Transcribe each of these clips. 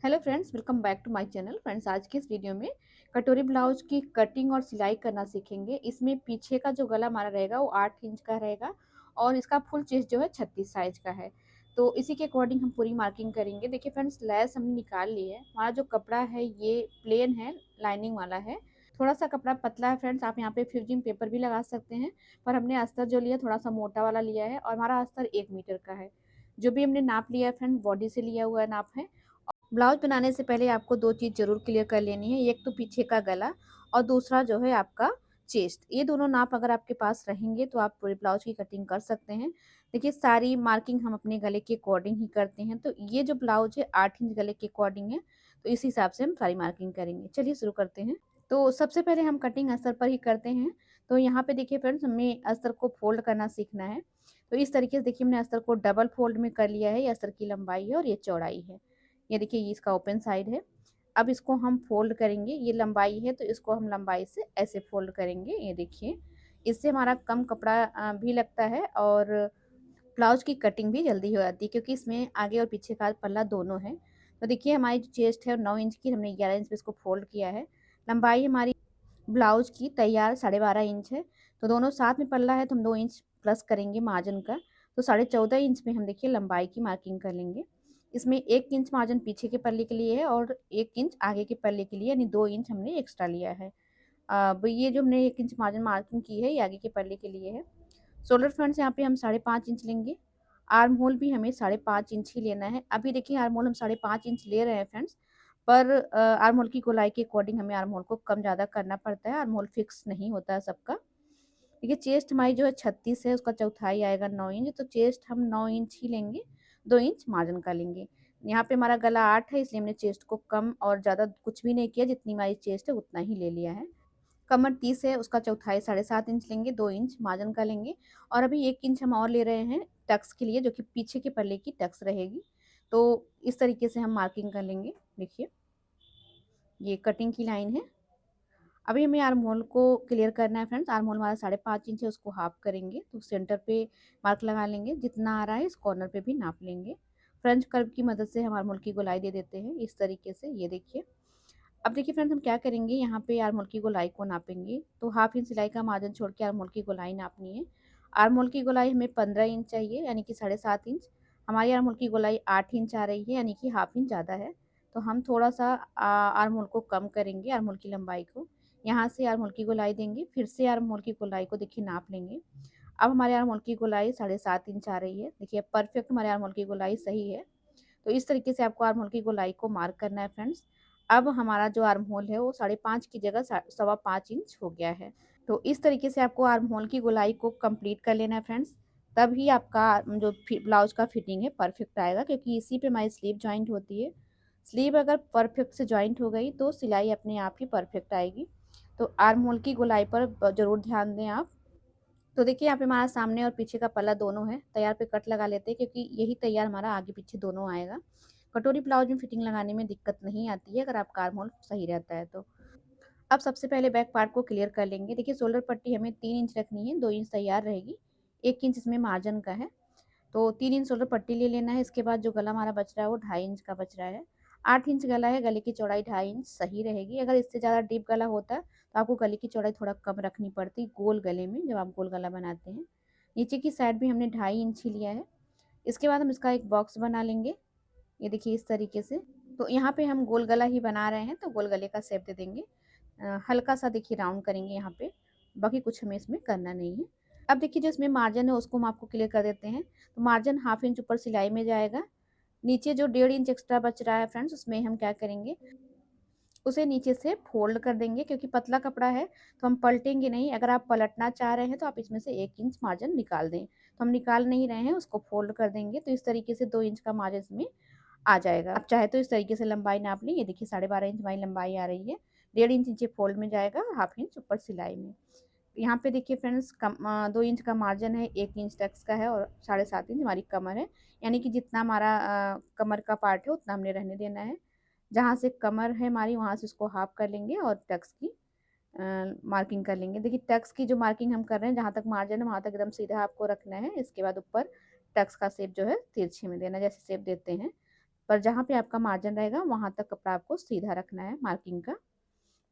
Hello friends, welcome back to my channel. Friends, आज की इस वीडियो में कटोरी ब्लाउज की कटिंग और सिलाई करना सीखेंगे। इसमें पीछे का जो गला हमारा रहेगा वो 8 इंच का रहेगा और इसका फुल चेस्ट जो है 36 साइज का है। तो इसी के अकॉर्डिंग हम पूरी मार्किंग करेंगे। देखिए फ्रेंड्स, लैस हमने निकाल ली है। हमारा जो कपड़ा है ये प्लेन है, लाइनिंग वाला है। थोड़ा सा कपड़ा पतला है फ्रेंड्स, आप यहाँ पे फ्यूजिंग पेपर भी लगा सकते हैं, पर हमने अस्तर जो लिया थोड़ा सा मोटा वाला लिया है और हमारा अस्तर 1 मीटर का है। जो भी हमने नाप लिया है फ्रेंड, बॉडी से लिया हुआ नाप है। ब्लाउज बनाने से पहले आपको दो चीज़ ज़रूर क्लियर कर लेनी है। एक तो पीछे का गला और दूसरा जो है आपका चेस्ट। ये दोनों नाप अगर आपके पास रहेंगे तो आप पूरे ब्लाउज की कटिंग कर सकते हैं। देखिए, सारी मार्किंग हम अपने गले के अकॉर्डिंग ही करते हैं। तो ये जो ब्लाउज है 8 इंच गले के अकॉर्डिंग है, तो इस हिसाब से हम सारी मार्किंग करेंगे। चलिए शुरू करते हैं। तो सबसे पहले हम कटिंग अस्तर पर ही करते हैं। तो यहाँ पे देखिए फ्रेंड्स, हमें अस्तर को फोल्ड करना सीखना है। तो इस तरीके से देखिए हमने अस्तर को डबल फोल्ड में कर लिया है। ये अस्तर की लंबाई है और ये चौड़ाई है। ये देखिए, ये इसका ओपन साइड है। अब इसको हम फोल्ड करेंगे। ये लंबाई है तो इसको हम लंबाई से ऐसे फोल्ड करेंगे। ये देखिए, इससे हमारा कम कपड़ा भी लगता है और ब्लाउज की कटिंग भी जल्दी हो जाती है, क्योंकि इसमें आगे और पीछे का पल्ला दोनों है। तो देखिए, हमारी जो चेस्ट है 9 इंच की, हमने 11 इंच पे इसको फोल्ड किया है। लंबाई हमारी ब्लाउज की तैयार 12.5 इंच है। तो दोनों साथ में पल्ला है तो हम 2 इंच प्लस करेंगे मार्जिन का। तो 14.5 इंच में हम देखिए लंबाई की मार्किंग कर लेंगे। इसमें 1 इंच मार्जिन पीछे के पल्ले के लिए है और 1 इंच आगे के पल्ले के लिए, यानी 2 इंच हमने एक्स्ट्रा लिया है। अब ये जो हमने 1 इंच मार्जिन मार्किंग की है ये आगे के पल्ले के लिए है। शोल्डर फ्रंट से यहाँ पे हम 5.5 इंच लेंगे। आर्म होल भी हमें 5.5 इंच ही लेना है। अभी देखिए, आर्म होल हम 5.5 इंच ले रहे हैं फ्रेंड्स, पर आर्म होल की गोलाई के अकॉर्डिंग हमें आर्म होल को कम ज़्यादा करना पड़ता है। आर्म होल फिक्स नहीं होता है सबका। देखिए, चेस्ट हमारी जो है 36 है, उसका चौथाई आएगा 9 इंच। तो चेस्ट हम 9 इंच ही लेंगे, 2 इंच मार्जिन का लेंगे। यहाँ पे हमारा गला 8 है, इसलिए हमने चेस्ट को कम और ज़्यादा कुछ भी नहीं किया, जितनी हमारी चेस्ट है उतना ही ले लिया है। कमर 30 है, उसका चौथाई 7.5 इंच लेंगे, 2 इंच मार्जिन का लेंगे। और अभी 1 इंच हम और ले रहे हैं टक्स के लिए, जो कि पीछे के पल्ले की टक्स रहेगी। तो इस तरीके से हम मार्किंग कर लेंगे। देखिए, ये कटिंग की लाइन है। अभी हमें आर्म होल को क्लियर करना है फ्रेंड्स। आर्म होल हमारा 5.5 इंच है, उसको हाफ करेंगे तो सेंटर पे मार्क लगा लेंगे। जितना आ रहा है इस कॉर्नर पे भी नाप लेंगे। फ्रंट कर्व की मदद से हम आर्म होल की गोलाई दे देते हैं इस तरीके से। ये देखिए, अब देखिए फ्रेंड्स, हम क्या करेंगे, यहाँ पे आर्म होल की गोलाई को नापेंगे। तो 1/2 इंच सिलाई का मार्जिन छोड़ के आर्म होल की गोलाई नापनी है। आर्म होल की गोलाई हमें 15 इंच चाहिए, यानी कि 7.5 इंच। हमारी आर्म होल की गोलाई 8 इंच आ रही है, यानी कि 1/2 इंच ज़्यादा है। तो हम थोड़ा सा आर्म होल को कम करेंगे, आर्म होल की लंबाई को। यहाँ से आर्म होल की गोलाई देंगे, फिर से आर्म होल की गोलाई को देखिए नाप लेंगे। अब हमारे आर्म होल की गोलाई 7.5 इंच आ रही है। देखिए, परफेक्ट हमारे आर्म होल की गोलाई सही है। तो इस तरीके से आपको आर्म होल की गोलाई को मार्क करना है फ्रेंड्स। अब हमारा जो आर्म होल है वो 5.5 की जगह 5.25 इंच हो गया है। तो इस तरीके से आपको आर्म होल की गोलाई को कंप्लीट कर लेना है फ्रेंड्स। तभी आपका जो ब्लाउज का फिटिंग है परफेक्ट आएगा, क्योंकि इसी पे हमारी स्लीव जॉइंट होती है। स्लीव अगर परफेक्ट से जॉइंट हो गई तो सिलाई अपने आप ही परफेक्ट आएगी। तो आर्म होल की गोलाई पर ज़रूर ध्यान दें आप। तो देखिए, यहाँ पे हमारा सामने और पीछे का पल्ला दोनों है। तैयार पे कट लगा लेते हैं, क्योंकि यही तैयार हमारा आगे पीछे दोनों आएगा। कटोरी ब्लाउज में फिटिंग लगाने में दिक्कत नहीं आती है अगर आपका आर्म होल सही रहता है तो। अब सबसे पहले बैक पार्ट को क्लियर कर लेंगे। देखिए, शोल्डर पट्टी हमें 3 इंच रखनी है, 2 इंच तैयार रहेगी, 1 इंच इसमें मार्जिन का है। तो 3 इंच शोल्डर पट्टी ले लेना है। इसके बाद जो गला हमारा बच रहा है वो 2.5 इंच का बच रहा है। 8 इंच गला है, गले की चौड़ाई 2.5 इंच सही रहेगी। अगर इससे ज़्यादा डीप गला होता तो आपको गले की चौड़ाई थोड़ा कम रखनी पड़ती गोल गले में, जब आप गोल गला बनाते हैं। नीचे की साइड भी हमने 2.5 इंच ही लिया है। इसके बाद हम इसका एक बॉक्स बना लेंगे। ये देखिए, इस तरीके से। तो यहाँ पे हम गोल गला ही बना रहे हैं, तो गोल गले का शेप दे देंगे। हल्का सा देखिए राउंड करेंगे यहाँ पे, बाकी कुछ हमें इसमें करना नहीं है। अब देखिए, जो इसमें मार्जिन है उसको हम आपको क्लियर कर देते हैं। तो मार्जिन 1/2 इंच ऊपर सिलाई में जाएगा। नीचे जो 1.5 इंच एक्स्ट्रा बच रहा है फ्रेंड्स, उसमें हम क्या करेंगे, उसे नीचे से फोल्ड कर देंगे। क्योंकि पतला कपड़ा है तो हम पलटेंगे नहीं। अगर आप पलटना चाह रहे हैं तो आप इसमें से 1 इंच मार्जिन निकाल दें। तो हम निकाल नहीं रहे हैं, उसको फोल्ड कर देंगे। तो इस तरीके से 2 इंच का मार्जिन इसमें आ जाएगा। आप चाहे तो इस तरीके से लंबाई नाप लें। ये देखिए, 12.5 इंच हमारी लंबाई आ रही है। 1.5 इंच नीचे फोल्ड में जाएगा, 1/2 इंच ऊपर सिलाई में। यहाँ पे देखिए फ्रेंड्स, 2 इंच का मार्जिन है, 1 इंच टक्स का है और 7.5 इंच हमारी कमर है। यानी कि जितना हमारा कमर का पार्ट है उतना हमने रहने देना है। जहाँ से कमर है हमारी, वहाँ से उसको हाफ कर लेंगे और टक्स की मार्किंग कर लेंगे। देखिए, टक्स की जो मार्किंग हम कर रहे हैं, जहाँ तक मार्जिन है वहाँ तक एकदम सीधा आपको रखना है। इसके बाद ऊपर टक्स का शेप जो है तिरछे में देना, जैसे शेप देते हैं। पर जहाँ पे आपका मार्जिन रहेगा वहाँ तक कपड़ा आपको सीधा रखना है मार्किंग का।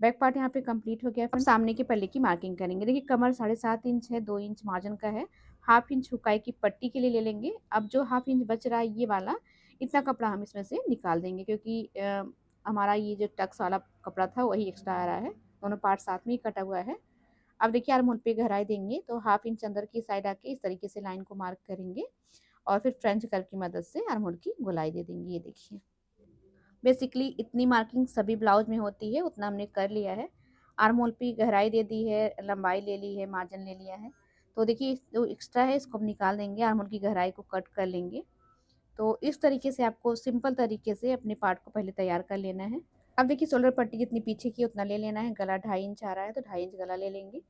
बैक पार्ट यहाँ पे कंप्लीट हो गया। अब सामने के पल्ले की मार्किंग करेंगे। देखिए कमर 7.5 इंच है, 2 इंच मार्जिन का है। हाफ इंच हुकाई की पट्टी के लिए ले लेंगे। अब जो हाफ इंच बच रहा है ये वाला, इतना कपड़ा हम इसमें से निकाल देंगे, क्योंकि हमारा ये जो टक्स वाला कपड़ा था वही एक्स्ट्रा आ रहा है। दोनों पार्ट साथ में ही कटा हुआ है। अब देखिए आर्म होल पे गहराई देंगे, तो हाफ इंच अंदर की साइड आके इस तरीके से लाइन को मार्क करेंगे और फिर फ्रेंच कर्व की मदद से आर्म होल की गोलाई दे देंगे। ये देखिए बेसिकली इतनी मार्किंग सभी ब्लाउज में होती है, उतना हमने कर लिया है। आर्म होल पे गहराई दे दी है, लंबाई ले ली है, मार्जिन ले लिया है। तो देखिए जो एक्स्ट्रा है इसको हम निकाल देंगे, आर्म होल की गहराई को कट कर लेंगे। तो इस तरीके से आपको सिंपल तरीके से अपने पार्ट को पहले तैयार कर लेना है। अब देखिए शोल्डर पट्टी जितनी पीछे की उतना ले लेना है। गला 2.5 इंच आ रहा है तो 2.5 इंच गला ले लेंगे।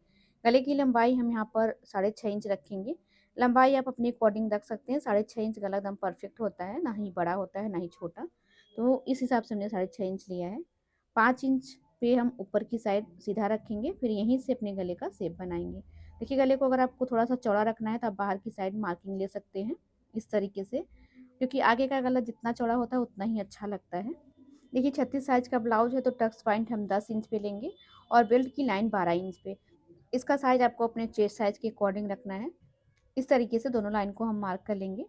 गले की लंबाई हम यहाँ पर 6.5 इंच रखेंगे। लंबाई आप अपने अकॉर्डिंग रख सकते हैं। 6.5 इंच गला एकदम परफेक्ट होता है, ना ही बड़ा होता है ना ही छोटा। तो इस हिसाब से हमने 6.5 इंच लिया है। 5 इंच पे हम ऊपर की साइड सीधा रखेंगे, फिर यहीं से अपने गले का शेप बनाएंगे। देखिए गले को अगर आपको थोड़ा सा चौड़ा रखना है तो आप बाहर की साइड मार्किंग ले सकते हैं इस तरीके से, क्योंकि आगे का गला जितना चौड़ा होता है उतना ही अच्छा लगता है। देखिए 36 साइज का ब्लाउज है तो टक्स पॉइंट हम 10 इंच पे लेंगे और बेल्ट की लाइन 12 इंच पे। इसका साइज आपको अपने चेस्ट साइज के अकॉर्डिंग रखना है। इस तरीके से दोनों लाइन को हम मार्क कर लेंगे।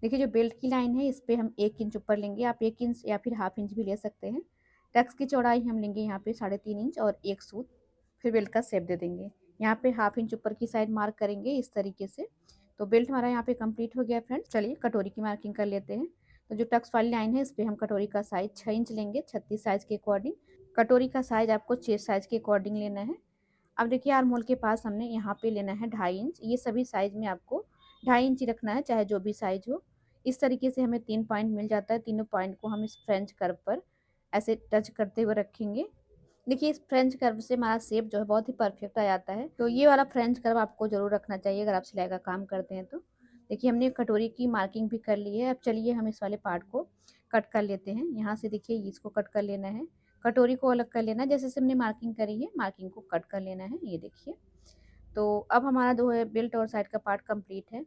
देखिए जो बेल्ट की लाइन है इस पे हम 1 इंच ऊपर लेंगे, आप 1 इंच या फिर हाफ इंच भी ले सकते हैं। टक्स की चौड़ाई हम लेंगे यहाँ पे 3.5 इंच और एक सूत, फिर बेल्ट का शेप दे देंगे। यहाँ पे हाफ इंच ऊपर की साइड मार्क करेंगे इस तरीके से। तो बेल्ट हमारा यहाँ पे कंप्लीट हो गया फ्रेंड्स। चलिए कटोरी की मार्किंग कर लेते हैं। तो जो टक्स वाली लाइन है इस पे हम कटोरी का साइज 6 इंच लेंगे 36 साइज के अकॉर्डिंग। कटोरी का साइज आपको चेस्ट साइज के अकॉर्डिंग लेना है। अब देखिए आर्म होल के पास हमने यहाँ पे लेना है 2.5 इंच। ये सभी साइज में आपको 2.5 इंच ही रखना है, चाहे जो भी साइज हो। इस तरीके से हमें 3 पॉइंट मिल जाता है। तीनों पॉइंट को हम इस फ्रेंच कर्व पर ऐसे टच करते हुए रखेंगे। देखिए इस फ्रेंच कर्व से हमारा शेप जो है बहुत ही परफेक्ट आ जाता है। तो ये वाला फ्रेंच कर्व आपको जरूर रखना चाहिए अगर आप सिलाई का काम करते हैं तो। देखिए हमने कटोरी की मार्किंग भी कर ली है। अब चलिए हम इस वाले पार्ट को कट कर लेते हैं। यहाँ से देखिए इसको कट कर लेना है, कटोरी को अलग कर लेना है। जैसे जैसे हमने मार्किंग करी है मार्किंग को कट कर लेना है। ये देखिए तो अब हमारा जो है बेल्ट और साइड का पार्ट कंप्लीट है।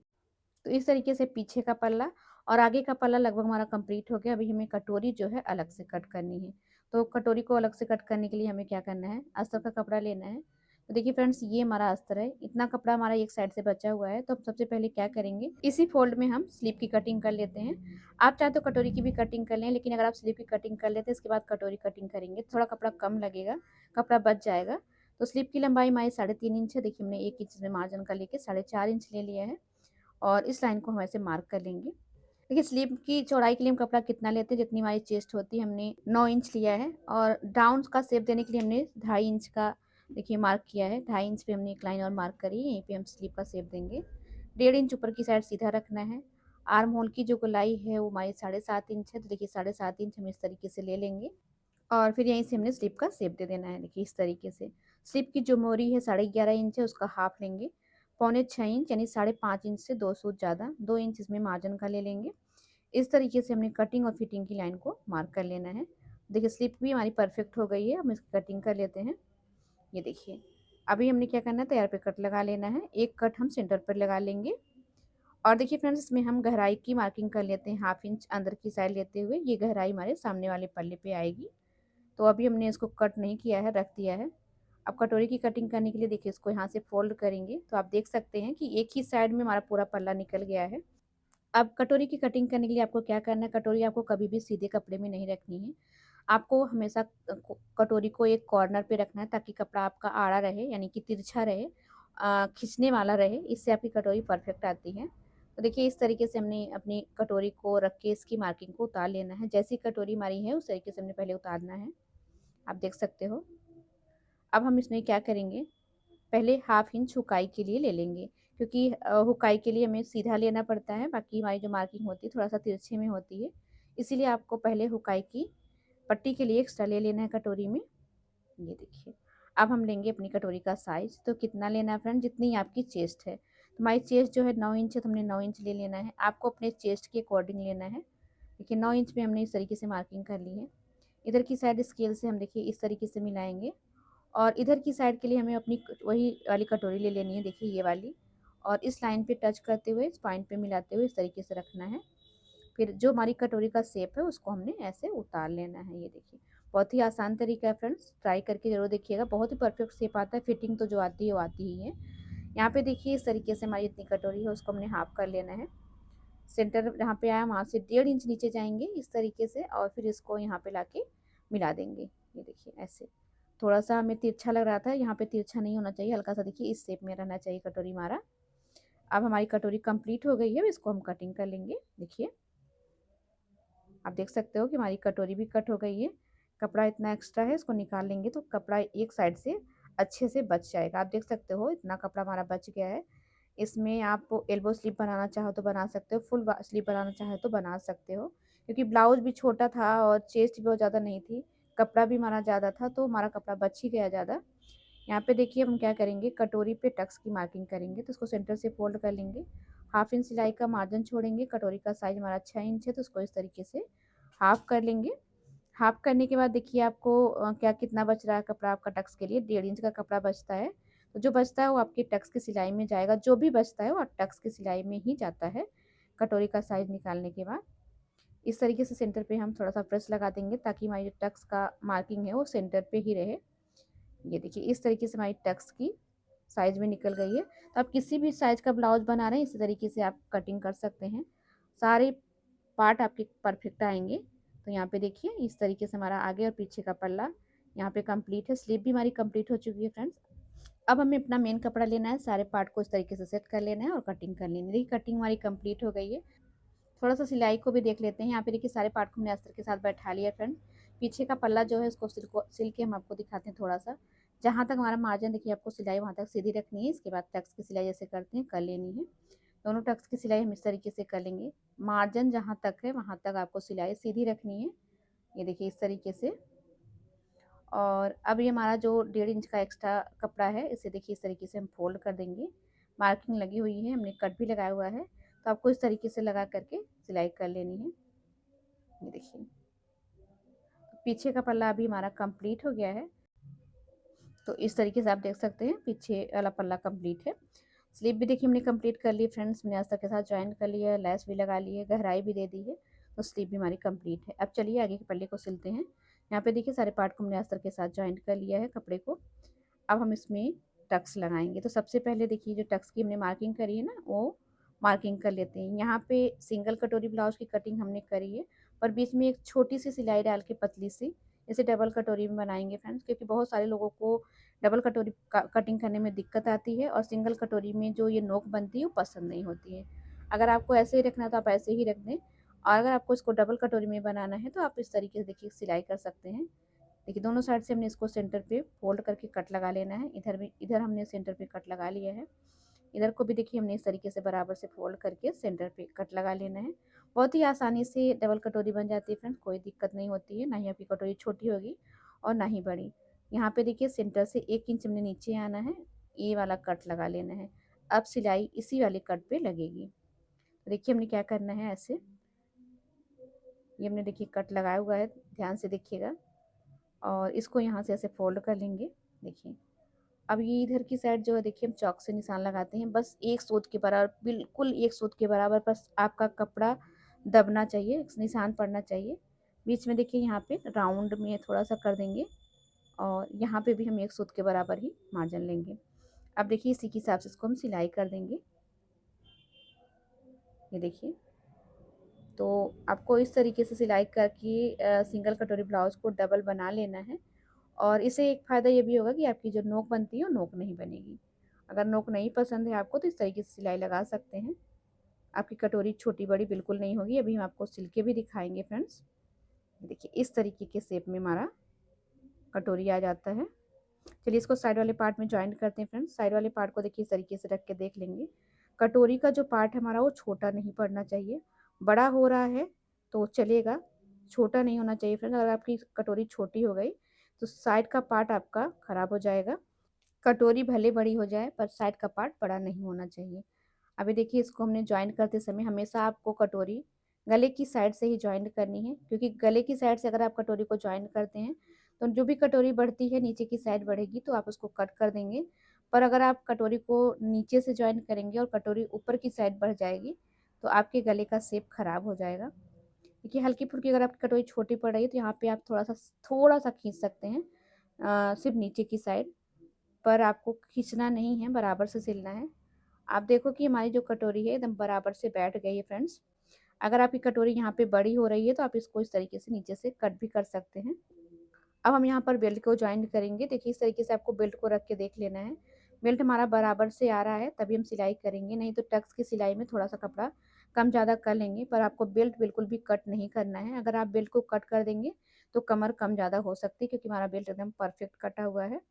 तो इस तरीके से पीछे का पल्ला और आगे का पल्ला लगभग हमारा कंप्लीट हो गया। अभी हमें कटोरी जो है अलग से कट करनी है। तो कटोरी को अलग से कट करने के लिए हमें क्या करना है, अस्तर का कपड़ा लेना है। तो देखिए फ्रेंड्स ये हमारा अस्तर है। इतना कपड़ा हमारा एक साइड से बचा हुआ है, तो अब सबसे पहले क्या करेंगे, इसी फोल्ड में हम स्लीव की कटिंग कर लेते हैं। आप चाहे तो कटोरी की भी कटिंग कर लें, लेकिन अगर आप स्लीव की कटिंग कर लेते हैं इसके बाद कटोरी कटिंग करेंगे थोड़ा कपड़ा कम लगेगा, कपड़ा बच जाएगा। तो स्लीव की लंबाई हमारी 3.5 इंच है। देखिए हमने 1 इंच में मार्जिन का लेके 4.5 इंच ले लिया है और इस लाइन को हम ऐसे मार्क कर लेंगे। देखिए स्लीव की चौड़ाई के लिए हम कपड़ा कितना लेते हैं, जितनी हमारी चेस्ट होती है हमने 9 इंच लिया है और डाउन का शेप देने के लिए हमने 2.5 इंच का देखिए मार्क किया है। 2.5 इंच पे हमने एक लाइन और मार्क करी है, यहीं पे हम स्लीव का शेप देंगे। 1.5 इंच ऊपर की साइड सीधा रखना है। आर्म होल की जो गोलाई है वो हमारी 7.5 इंच है, तो देखिए 7.5 इंच हम इस तरीके से ले लेंगे और फिर यहीं से हमने स्लीव का शेप दे देना है। देखिए इस तरीके से स्लीव की जो मोरी है 11.5 इंच है, उसका हाफ लेंगे 6.25 इंच, यानी 5.5 इंच से 2 सूत ज़्यादा 2 इंच इसमें मार्जिन का ले लेंगे। इस तरीके से हमने कटिंग और फिटिंग की लाइन को मार्क कर लेना है। देखिए स्लिप भी हमारी परफेक्ट हो गई है। हम इसकी कटिंग कर लेते हैं। ये देखिए अभी हमने क्या करना है, तैयार पे कट लगा लेना है। एक कट हम सेंटर पर लगा लेंगे और देखिए फ्रेंड्स इसमें हम गहराई की मार्किंग कर लेते हैं। हाफ इंच अंदर की साइड लेते हुए ये गहराई हमारे सामने वाले पल्ले पे आएगी। तो अभी हमने इसको कट नहीं किया है, रख दिया है। अब कटोरी की कटिंग करने के लिए देखिए इसको यहाँ से फोल्ड करेंगे तो आप देख सकते हैं कि एक ही साइड में हमारा पूरा पल्ला निकल गया है। अब कटोरी की कटिंग करने के लिए आपको क्या करना है, कटोरी आपको कभी भी सीधे कपड़े में नहीं रखनी है। आपको हमेशा कटोरी को एक कॉर्नर पे रखना है ताकि कपड़ा आपका आड़ा रहे, यानी कि तिरछा रहे, खींचने वाला रहे। इससे आपकी कटोरी परफेक्ट आती है। तो देखिए इस तरीके से हमने अपनी कटोरी को रख के इसकी मार्किंग को उतार लेना है। जैसी कटोरी हमारी है उस तरीके से हमने पहले उतारना है, आप देख सकते हो। अब हम इसमें क्या करेंगे, पहले हाफ इंच हुकाई के लिए ले लेंगे, क्योंकि हुकाई के लिए हमें सीधा लेना पड़ता है, बाकी हमारी जो मार्किंग होती है थोड़ा सा तिरछे में होती है। इसीलिए आपको पहले हुकाई की पट्टी के लिए एक्स्ट्रा ले लेना है कटोरी में। ये देखिए अब हम लेंगे अपनी कटोरी का साइज। तो कितना लेना है फ्रेंड, जितनी आपकी चेस्ट है। तो हमारी चेस्ट जो है 9 इंच है, तो हमने 9 इंच ले लेना है। आपको अपने चेस्ट के अकॉर्डिंग लेना है। देखिए 9 इंच में हमने इस तरीके से मार्किंग कर ली है। इधर की साइड स्केल से हम देखिए इस तरीके से मिलाएंगे और इधर की साइड के लिए हमें अपनी वही वाली कटोरी ले लेनी है, देखिए ये वाली, और इस लाइन पे टच करते हुए इस पॉइंट पे मिलाते हुए इस तरीके से रखना है। फिर जो हमारी कटोरी का शेप है उसको हमने ऐसे उतार लेना है। ये देखिए बहुत ही आसान तरीका है फ्रेंड्स, ट्राई करके ज़रूर देखिएगा। बहुत ही परफेक्ट शेप आता है, फिटिंग तो जो आती है वो आती ही है। यहाँ पे देखिए इस तरीके से हमारी इतनी कटोरी है उसको हमने हाफ कर लेना है। सेंटर जहाँ पे आया वहाँ से 1.5 इंच नीचे जाएंगे इस तरीके से, और फिर इसको यहाँ पे लाके मिला देंगे। ये देखिए ऐसे थोड़ा सा हमें तिरछा लग रहा था, यहाँ पे तिरछा नहीं होना चाहिए, हल्का सा देखिए इस शेप में रहना चाहिए कटोरी हमारा। अब हमारी कटोरी कंप्लीट हो गई है, इसको हम कटिंग कर लेंगे। देखिए आप देख सकते हो कि हमारी कटोरी भी कट हो गई है। कपड़ा इतना एक्स्ट्रा है, इसको निकाल लेंगे तो कपड़ा एक साइड से अच्छे से बच जाएगा। आप देख सकते हो इतना कपड़ा हमारा बच गया है। इसमें आप एल्बो स्लीव बनाना चाहो तो बना सकते हो, फुल स्लीव बनाना चाहे तो बना सकते हो। क्योंकि ब्लाउज भी छोटा था और चेस्ट भी बहुत ज़्यादा नहीं थी, कपड़ा भी हमारा ज़्यादा था, तो हमारा कपड़ा बच ही गया ज़्यादा। यहाँ पे देखिए हम क्या करेंगे, कटोरी पे टक्स की मार्किंग करेंगे, तो उसको सेंटर से फोल्ड कर लेंगे। 1/2 इंच सिलाई का मार्जिन छोड़ेंगे। कटोरी का साइज हमारा 6 इंच है, तो उसको इस तरीके से हाफ कर लेंगे। हाफ करने के बाद देखिए आपको क्या कितना बच रहा है कपड़ा आपका टक्स के लिए। 1.5 इंच का कपड़ा बचता है, तो जो बचता है वो आपके टक्स की सिलाई में जाएगा। जो भी बचता है वो टक्स की सिलाई में ही जाता है कटोरी का साइज निकालने के बाद। इस तरीके से सेंटर पे हम थोड़ा सा प्रेस लगा देंगे ताकि हमारी जो टक्स का मार्किंग है वो सेंटर पे ही रहे। ये देखिए इस तरीके से हमारी टक्स की साइज में निकल गई है। तो आप किसी भी साइज का ब्लाउज बना रहे हैं इसी तरीके से आप कटिंग कर सकते हैं, सारे पार्ट आपके परफेक्ट आएंगे। तो यहाँ पे देखिए इस तरीके से हमारा आगे और पीछे का पल्ला यहाँ पे कंप्लीट है। स्लीव भी हमारी कंप्लीट हो चुकी है फ्रेंड्स। अब हमें अपना मेन कपड़ा लेना है, सारे पार्ट को इस तरीके से सेट कर लेना है और कटिंग कर लेनी है। देखिए कटिंग हमारी कंप्लीट हो गई है। थोड़ा सा सिलाई को भी देख लेते हैं। यहाँ पे देखिए सारे पार्ट को हमने अस्तर के साथ बैठा लिया फ्रेंड। पीछे का पल्ला जो है उसको सिल के हम आपको दिखाते हैं थोड़ा सा। जहाँ तक हमारा मार्जिन देखिए आपको सिलाई वहाँ तक सीधी रखनी है। इसके बाद टक्स की सिलाई जैसे करते हैं कर लेनी है। दोनों टक्स की सिलाई हम इस तरीके से कर लेंगे। मार्जिन जहाँ तक है वहाँ तक आपको सिलाई सीधी रखनी है। ये देखिए इस तरीके से। और अब ये हमारा जो 1.5 इंच का एक्स्ट्रा कपड़ा है इसे देखिए इस तरीके से हम फोल्ड कर देंगे। मार्किंग लगी हुई है, हमने कट भी लगाया हुआ है, तो आपको इस तरीके से लगा करके सिलाई कर लेनी है। ये देखिए पीछे का पल्ला अभी हमारा कंप्लीट हो गया है, तो इस तरीके से आप देख सकते हैं पीछे वाला पल्ला कंप्लीट है। स्लीव भी देखिए हमने कंप्लीट कर ली फ्रेंड्स, हमने अस्तर के साथ ज्वाइन कर लिया है, लेस भी लगा ली है, गहराई भी दे दी है, तो स्लीव भी हमारी कंप्लीट है। अब चलिए आगे के पल्ले को सिलते हैं। यहाँ पे देखिए सारे पार्ट को हमने अस्तर के साथ ज्वाइन कर लिया है कपड़े को। अब हम इसमें टक्स लगाएंगे। तो सबसे पहले देखिए जो टक्स की हमने मार्किंग करी है ना वो मार्किंग कर लेते हैं। यहाँ पे सिंगल कटोरी ब्लाउज की कटिंग हमने करी है, पर बीच में एक छोटी सी सिलाई डाल के पतली सी इसे डबल कटोरी में बनाएंगे फ्रेंड्स। क्योंकि बहुत सारे लोगों को डबल कटोरी कटिंग करने में दिक्कत आती है और सिंगल कटोरी में जो ये नोक बनती है वो पसंद नहीं होती है। अगर आपको ऐसे ही रखना है तो आप ऐसे ही रख दें, और अगर आपको इसको डबल कटोरी में बनाना है तो आप इस तरीके से देखिए सिलाई कर सकते हैं। देखिए दोनों साइड से हमने इसको सेंटर पे फोल्ड करके कट लगा लेना है। इधर भी, इधर हमने सेंटर पे कट लगा लिया है, इधर को भी देखिए हमने इस तरीके से बराबर से फोल्ड करके सेंटर पे कट लगा लेना है। बहुत ही आसानी से डबल कटोरी बन जाती है फ्रेंड्स, कोई दिक्कत नहीं होती है, ना ही आपकी कटोरी छोटी होगी और ना ही बड़ी। यहाँ पे देखिए सेंटर से 1 इंच हमने नीचे आना है, ये वाला कट लगा लेना है। अब सिलाई इसी वाले कट पे लगेगी। तो देखिए हमने क्या करना है, ऐसे ये हमने देखिए कट लगाया हुआ है, ध्यान से देखिएगा, और इसको यहाँ से ऐसे फोल्ड कर लेंगे। देखिए अब ये इधर की साइड जो है देखिए हम चॉक से निशान लगाते हैं, बस एक सूत के बराबर, बिल्कुल एक सूत के बराबर बस आपका कपड़ा दबना चाहिए, निशान पड़ना चाहिए। बीच में देखिए यहाँ पे राउंड में थोड़ा सा कर देंगे, और यहाँ पे भी हम एक सूत के बराबर ही मार्जिन लेंगे। अब देखिए इसी के हिसाब से इसको हम सिलाई कर देंगे। ये देखिए तो आपको इस तरीके से सिलाई करके सिंगल कटोरी ब्लाउज को डबल बना लेना है। और इससे एक फ़ायदा ये भी होगा कि आपकी जो नोक बनती है वो नोक नहीं बनेगी। अगर नोक नहीं पसंद है आपको तो इस तरीके से सिलाई लगा सकते हैं, आपकी कटोरी छोटी बड़ी बिल्कुल नहीं होगी। अभी हम आपको सिल के भी दिखाएंगे फ्रेंड्स। देखिए इस तरीके के शेप में हमारा कटोरी आ जाता है। चलिए इसको साइड वाले पार्ट में ज्वाइन करते हैं फ्रेंड्स। साइड वाले पार्ट को देखिए इस तरीके से रख के देख लेंगे। कटोरी का जो पार्ट है हमारा वो छोटा नहीं पड़ना चाहिए, बड़ा हो रहा है तो चलेगा, छोटा नहीं होना चाहिए फ्रेंड्स। अगर आपकी कटोरी छोटी हो गई तो साइड का पार्ट आपका ख़राब हो जाएगा। कटोरी भले बड़ी हो जाए पर साइड का पार्ट बड़ा नहीं होना चाहिए। अभी देखिए इसको हमने ज्वाइन करते समय हमेशा आपको कटोरी गले की साइड से ही ज्वाइन करनी है, क्योंकि गले की साइड से अगर आप कटोरी को ज्वाइन करते हैं तो जो भी कटोरी बढ़ती है नीचे की साइड बढ़ेगी, तो आप उसको कट कर देंगे। पर अगर आप कटोरी को नीचे से ज्वाइन करेंगे और कटोरी ऊपर की साइड बढ़ जाएगी तो आपके गले का शेप खराब हो जाएगा। देखिए हल्की-फुल्की अगर आपकी कटोरी छोटी पड़ रही है तो यहाँ पे आप थोड़ा-सा खींच सकते हैं, सिर्फ़ नीचे की साइड, पर आपको खींचना नहीं है, बराबर से सिलना है। आप देखो कि हमारी जो कटोरी है एकदम बराबर से बैठ गई है फ्रेंड्स। अगर आपकी कटोरी यहाँ पे बड़ी हो रही है तो आप इसको इस तरीके से नीचे से कट भी कर सकते हैं। अब हम यहाँ पर बेल्ट को जॉइन करेंगे। देखिए इस तरीके से आपको बेल्ट को रख के देख लेना है। बेल्ट हमारा बराबर से आ रहा है तभी हम सिलाई करेंगे, नहीं तो टक्स की सिलाई में थोड़ा-सा कपड़ा कम ज़्यादा कर लेंगे, पर आपको बेल्ट बिल्कुल भी कट नहीं करना है। अगर आप बेल्ट को कट कर देंगे तो कमर कम ज़्यादा हो सकती है, क्योंकि हमारा बेल्ट एकदम परफेक्ट कटा हुआ है।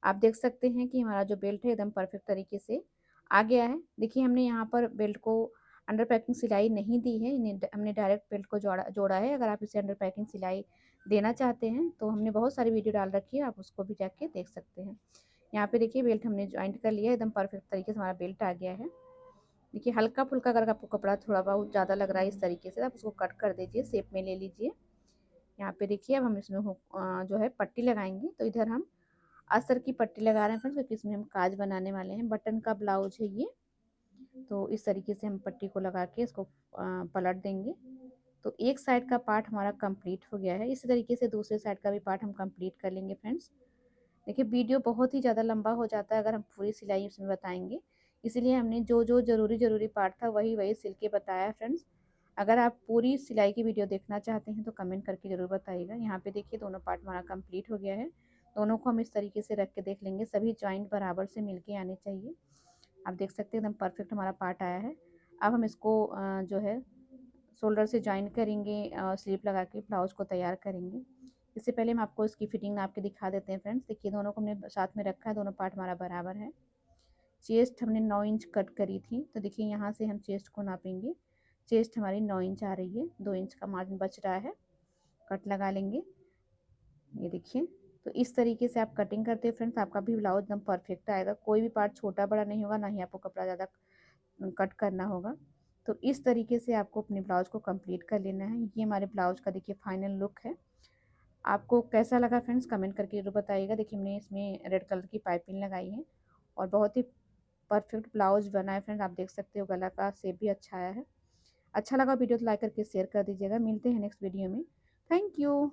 आप देख सकते हैं कि हमारा जो बेल्ट है एकदम परफेक्ट तरीके से आ गया है। देखिए हमने यहाँ पर बेल्ट को अंडर पैकिंग सिलाई नहीं दी है, हमने डायरेक्ट बेल्ट को जोड़ा जोड़ा है। अगर आप इसे अंडर पैकिंग सिलाई देना चाहते हैं तो हमने बहुत सारी वीडियो डाल रखी है, आप उसको भी जाके देख सकते हैं। यहाँ पे देखिए बेल्ट हमने जॉइंट कर लिया है, एकदम परफेक्ट तरीके से हमारा बेल्ट आ गया है। देखिए हल्का-फुल्का अगर आपको कपड़ा थोड़ा बहुत ज़्यादा लग रहा है इस तरीके से, आप उसको कट कर दीजिए, शेप में ले लीजिए। यहाँ पे देखिए अब हम इसमें जो है पट्टी लगाएँगे, तो इधर हम अस्तर की पट्टी लगा रहे हैं फ्रेंड्स, क्योंकि इसमें हम काज बनाने वाले हैं। बटन का ब्लाउज है ये, तो इस तरीके से हम पट्टी को लगा के इसको पलट देंगे। तो एक साइड का पार्ट हमारा कंप्लीट हो गया है। इसी तरीके से दूसरे साइड का भी पार्ट हम कंप्लीट कर लेंगे फ्रेंड्स। देखिए वीडियो बहुत ही ज़्यादा लंबा हो जाता है अगर हम पूरी सिलाई इसमें बताएँगे, इसीलिए हमने जो ज़रूरी पार्ट था वही सिल के बताया है फ्रेंड्स। अगर आप पूरी सिलाई की वीडियो देखना चाहते हैं तो कमेंट करके ज़रूर बताइएगा। यहाँ पे देखिए दोनों पार्ट हमारा कंप्लीट हो गया है। दोनों को हम इस तरीके से रख के देख लेंगे, सभी जॉइंट बराबर से मिल के आने चाहिए। आप देख सकते हैं एकदम परफेक्ट हमारा पार्ट आया है। अब हम इसको जो है शोल्डर से जॉइन करेंगे, स्लीव लगा के ब्लाउज़ को तैयार करेंगे। इससे पहले हम आपको इसकी फिटिंग नाप के दिखा देते हैं फ्रेंड्स। देखिए दोनों को हमने साथ में रखा है, दोनों पार्ट हमारा बराबर है। चेस्ट हमने 9 इंच कट करी थी, तो देखिए यहाँ से हम चेस्ट को नापेंगे। चेस्ट हमारी 9 इंच आ रही है, 2 इंच का मार्जिन बच रहा है, कट लगा लेंगे। ये देखिए, तो इस तरीके से आप कटिंग करते हैं फ्रेंड्स, आपका भी ब्लाउज एकदम परफेक्ट आएगा। कोई भी पार्ट छोटा बड़ा नहीं होगा, ना ही आपको कपड़ा ज़्यादा कट करना होगा। तो इस तरीके से आपको अपने ब्लाउज को कंप्लीट कर लेना है। ये हमारे ब्लाउज का देखिए फाइनल लुक है। आपको कैसा लगा फ्रेंड्स कमेंट करके ज़रूर बताइएगा। देखिए हमने इसमें रेड कलर की पाइपिंग लगाई है और बहुत ही परफेक्ट ब्लाउज बना है फ्रेंड्स। आप देख सकते हो गला का शेप भी अच्छा आया है। अच्छा लगा वीडियो तो लाइक करके शेयर कर दीजिएगा। मिलते हैं नेक्स्ट वीडियो में। Thank you.